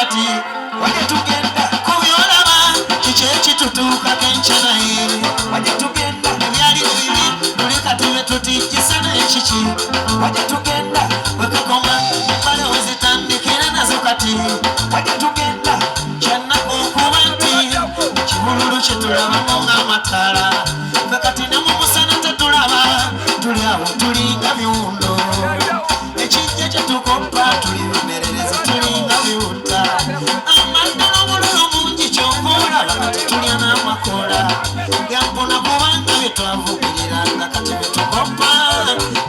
kati wajja tugenda kubyolaba kiki ekitutuuka kenkanaye wajja tugenda ebyali bibi tuli kati be tutijjisa n'ekiki wajja tugenda wekakoma embale wezitandikira nazo kati wajja tugenda kyannaku okuba nti ekibululu kye tulabamu ng'amataala fe kati ne mu musana tetulaba tuli awo tulinga biwundo ekijja kye tukoppa tuli bimererezi tulinga biwutta amanda n'obululu mungi ky'okuolaba kati tulya n'amakoola yampona kubanga bye twavugiriranga kati bye tukoppa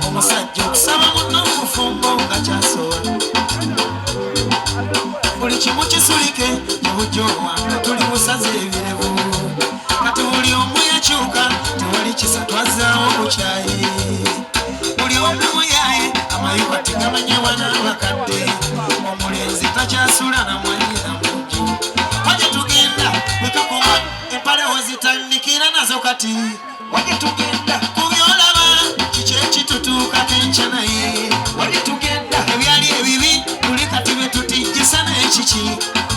omusajja okusaba munno okufumbo nga kyasobola buli kimu kisulike kibujjowa tuli busaze ebirevu kati buli omu yakyuka tewali kisa twazzaawo bukyayi buli omu yaye amayuka tigamanyiwa n'abakadde omulenzi takyasula namwanyira mungi wajja tugenda wekakoma empale wezitandikira nazo kati wajja tugenda kubyolaba kiki ekitutuuka kenkanaye wajja tugenda ebyali ebibi tuli kati be tutijjisa n'ekiki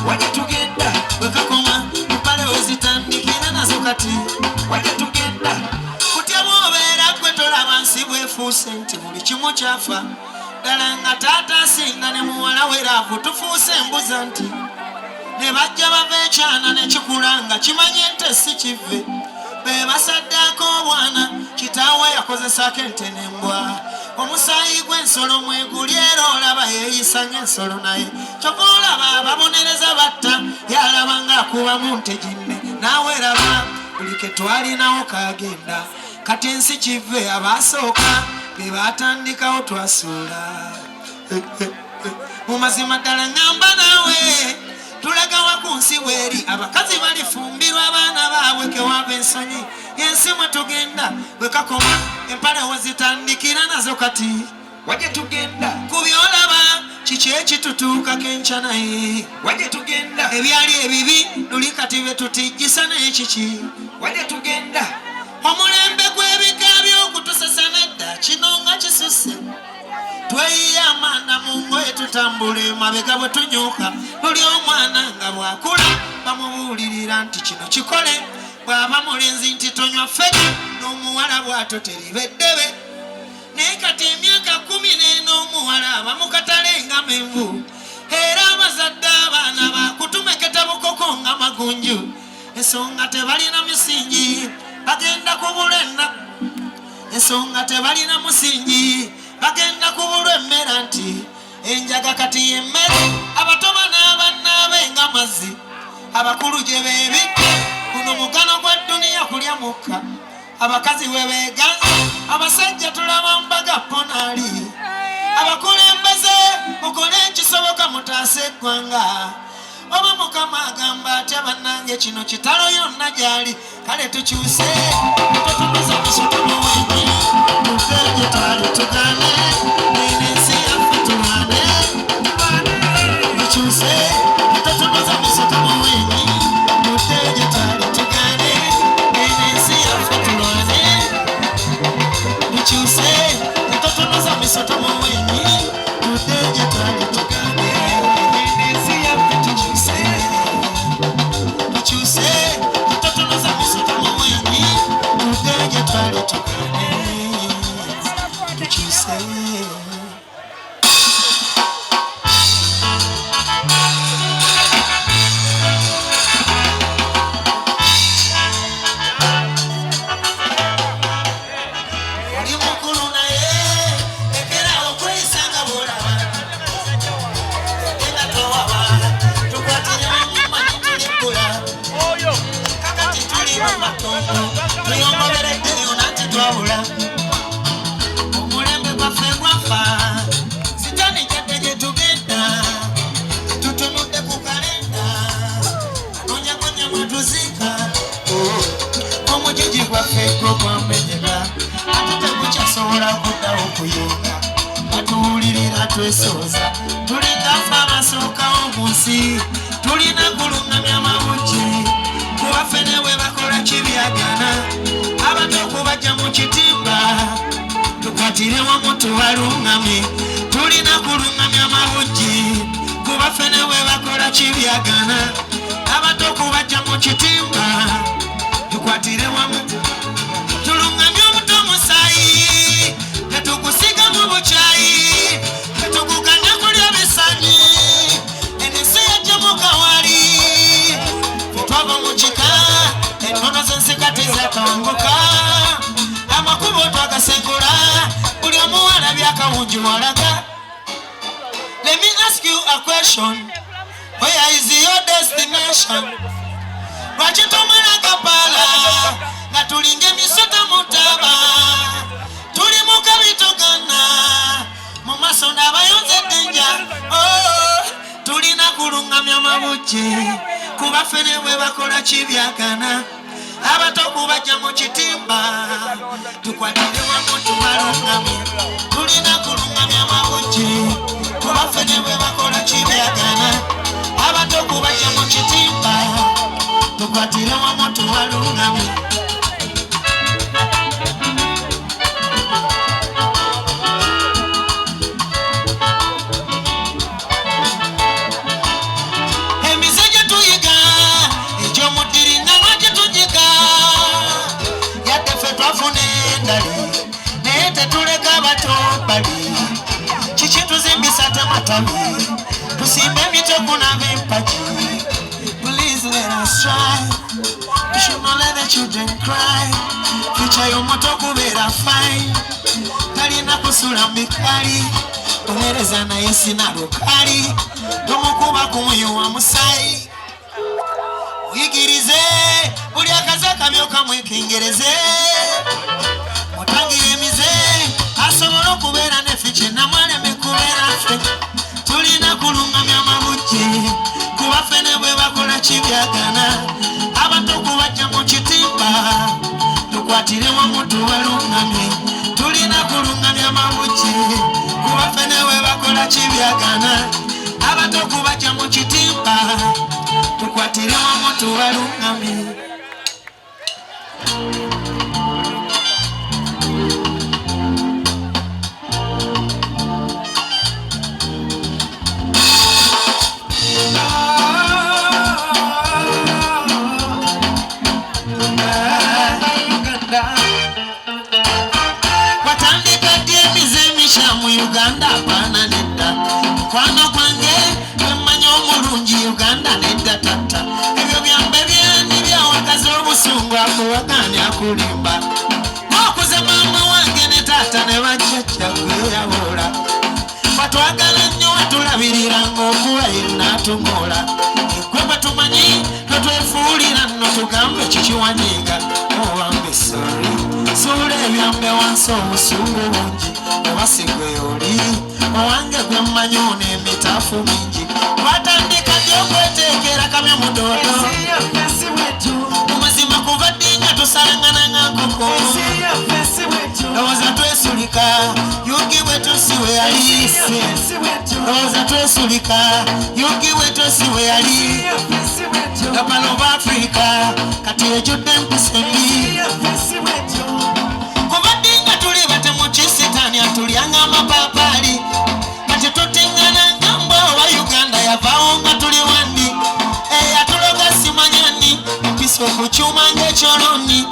wajja tugenda wekakoma empale wezitandikira nazo kati wajja tugenda kutya bw'obeera gwe tolaba nsi bwefuuse nti buli kimu kyafa ddala nga taata asinga ne muwala we raavu tufuuse embuza nti ne bajja bava ekyana ne kikula nga kimanye nti si kive be basaddaako obwana kitaawe yakozesako ente n'embwa omusaayi gw'ensolo mweguli era olaba yeeyisa ng'ensolo naye kyova olaba ababonereza batta yalaba ng'akubamu nte ginne naawe raba buli ke twalinawo kaagenda kati ensi kive abaasooka be baatandikawo twasuula mu mazima ddala ŋŋamba naawe tulagawa ku nsi bweri abakazi balifumbirwa abaana baabwe kewava ensonyi yensi mwe tugenda bwekakoma empale wezitandikira nazo kati wajja tugenda kubyolaba kiki ekitutuuka kenkanaye wajja tugenda ebyali ebibi tuli kati be tutijjisa n'ekiki wajja tugenda omulembe gw'ebika by'okutusasana edda kino nga kisusse tweyiye amanda mu ngoye tutambule mabega bwe tunyuka buli omwana nga bw'akula bamubuulirira nti kino kikole bw'aba mulenzi nti tonywa ffene n'omuwala bw'ato teribeddebe naye kati emyaka 14 omuwala aba mu katale nga menvu era abazadde abaana bakutumeketa bukoko nga magunju ensonga tebalina misingi bagenda kubula ennaku ensonga tebalina musingi bagenda kubulwa emmera nti enjaga kati yemmere abatoba n'abannaabe nga mazzi abakulu gye beebikka guno mugano gwa dduniya kulya mukka abakazi we beeganza abasajja tulaba mbaga ponaali abakulembeze mukole ekisoboka mutaase eggwanga oba mukama agamba atya bannange kino kitalo yonna gyali kale tukyuse totunuza misotolo wenyi tuteje twali tugane n'ensi yaffe tulwane tukyuse totunuza misotolo wenyi tuteje twali tugane n'ensi yaffe tulwane tukyuse totunuza misotolo wenyi tuteje twali tugane n'ensi yaffe tukyuse totunuza misotolo wenyi tuteje twali tugane tukyuse oli mukulu naye lekerawo kweyisanga bw'olaba era towaba tukwatire mumanyi tuliggula kakati tuli mu matongo tuyongobereddeyo nanti twawula omulembe gwaffe gwafa sitani jadde gye tugenda tutunudde ku kalenda anonyakonya mwatuziika omujiji gwaffe gwo gwamenyeka ate tegukyasobola kuddawo kuyunga batuwulirira twesooza tulingafe abasookawo mu nsi tulina kulungamya amawuki kuwaffe ne bwe bakola kibyagana abato okubajja mu kitimba tukwatire wamu tubalungamye tulina kulungamya amawuki kubaffe ne bwe bakola chibyagana abato kubajja mu kitimba tukwatire wamu tulungamye omuto musayi netugusiga mu bukyayi netuguganya kulya bisanyi ensi yajjamu kawali twava mu kika ennono z'ensika tezakawunguka amakubo twagasengula buli omuwala byakawunji walaga. Let me ask you a question. Where is your destination? Wachitomana kapala na tulinge misota mutaba tuli mukabitogana mumaso n'abayonze denja. Oh, tulina kulungamya mabuche kubafene bwe bakola kibyagana abato kubajja mu kitimba tukwatire wamu tubalungamye tulina kulungamya mabuche kubafene bwe bakola kibyagana abato kubajja mu kitimba tukwatire wamu tubalungamye. Emize tuyiga ekyo mudiri nalwa tujiga yadde ffe twafuna endali naye tetuleka bato bali kiki tuzimbisa tematabi tusimbe emitoku n'ab'empagi. Please let us try. We should not let the children cry. Future y'omuto kubeera fine talina kusula mikali onereza naye sina lukali tomukuba kumuyuwa musayi oyigirize buli akazi akamyoka mwekengereze otangire emize asobola okubeera neffe kyenamwaleme kubeera ffe tulina kulungamya mabuche kuba fene bwe bakola kibyagana abato kubajja mu kitimba tukwatire wamu tubalungamye tulina kulungamya mabuche kuba fene bwe bakola kibyagana abato kubajja mu kitimba tukwatire wamu tubalungamye. Watandika dyemize emisha mu Uganda apaana nedda mukwano gwange wemmanya omulungi Uganda nedda tatta ebyo byambe byani byawakaza obusungu akuwaganya akulimba okuze maama wange ne taata ne bajjajja gweyabula batwagala nnyo watulabirira ng'okuba yenna atumula gwe bwe tumanyi twetwefuulira nno tugambe kikiwanyiga obambe sori suula ebyambe wansi obusungu bungi obasigwe oli owange gwe mmanyi ono emitaafu mingi watandika gy'okweteekera kamya mudoodo mumazima kuva ddi nga tusalangana nga nkoko lowooza twesulika yugi bwe tusiwe yali lowooza twesulika yugi bwe tusiwe yali gapalo ba Afrika kati ejjudde empisembi kuva ddi nga tuli bate mu kisitaani atulyanga amapaapaali kati tutingana nga mbwa oba Uganda yavaawo nga tuli wandi eyatuloga simanyani empisa okukyuma ng'ekyoloni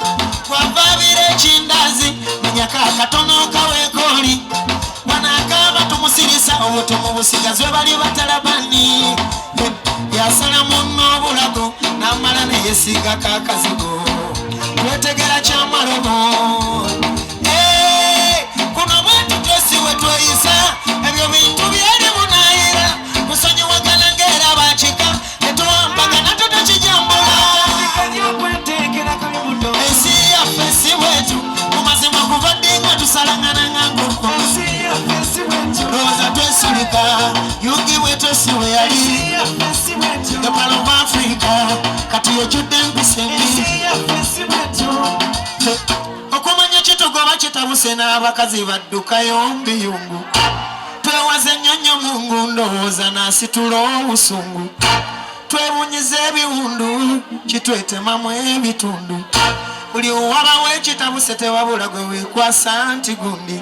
twavaabira ekindazi nenyaka akatono kaweekooli wanaakaaba tumusirisa obuto mu busigazwe bali batalabani yasala munno obulago n'amala neyesiigako akazigo twetegera kyamalobo kuno bwetu twesiwe tweyisa ebyo bintu byali bunaayira musonyiwagana ng'era bakika netuwambagana tutakijambula ensi yaffe si bwetu mumazima kuva ddi nga tusalangana nga nkoko lowooza twesulika yugi bwe twesiwe yali gapalo ba Afrika kati ejjudde empisembi okumanya kitugoba kitabuse n'abakazi baddukayo mbiyungu twewaze ennyonnyo mungu ndowooza n'asitula obusungu twebunyiza ebiwundu kitwetemamu ebitundu buli owabawo ekitabuse tewabula gwe weekwasa nti gundi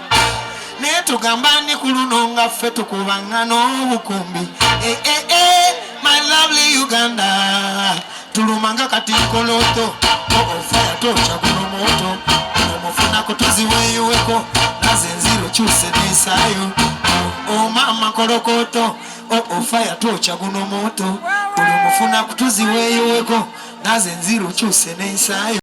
naye tugamba ndi ku luno nga ffe tukubanga n'obukumbi my lovely Uganda tulumanga kati nkoloto ofaya tocha kuno moto omufuna kutuziweyiweko naze nziro kyuse nesayo mama kolokoto ofaya tocha kuno moto omufuna kutuziweyiweko naze nziro kyuse nesayo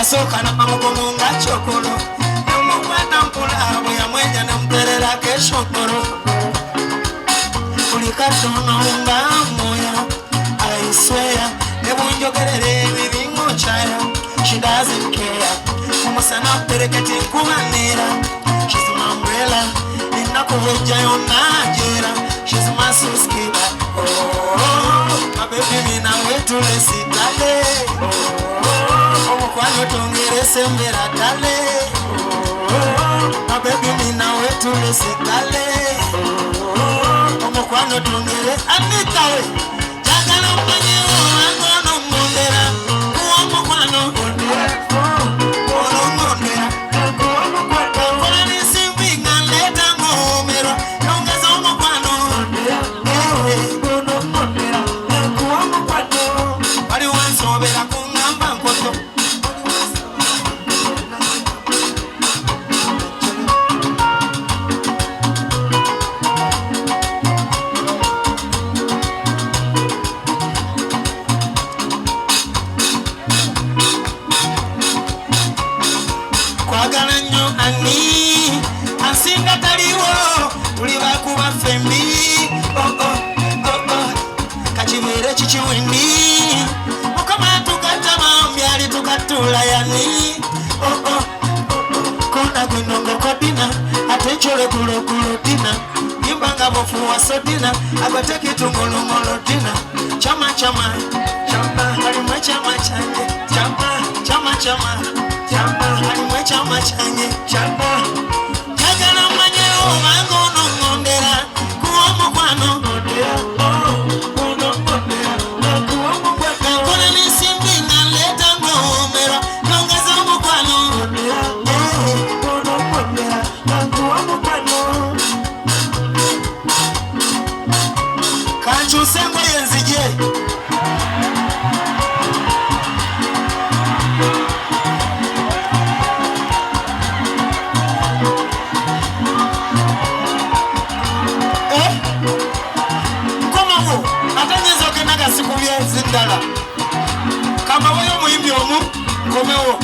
yasoka na mamugomo nga chokolo yamukwata mpula bwe yamwenya namuterera keshokoro buli katono nga moya I swear nebunjogerere ebibingo chaya she doesn't care umusana pereketi nkubanira she's my umbrella inakuvejayo najera she's my suskida mabebi mina wetule sitale omukwano tongere sembera tale mabebi mina wetule sitale omukwano tongere anitawe jagala umanye wangono mundera kuwa mukwano Sodina, I go take it to Molomolo dinner. Chama chama, chama, harimwe chama chanye. Chama, chama chama, chama, harimwe chama chanye. Chama, jagala manye omango no ngondera, kuwa mukwano ngondera. Kuno ngondera, kuwa mukwano. Kona nisimbi naleta ngomera, nongeza mukwano ngondera. Kuno ngondera, kuwa mukwano. Chusengo yenzije komawo atanyezo kenaga sikubye zindala kama wewe muimbi omu komewo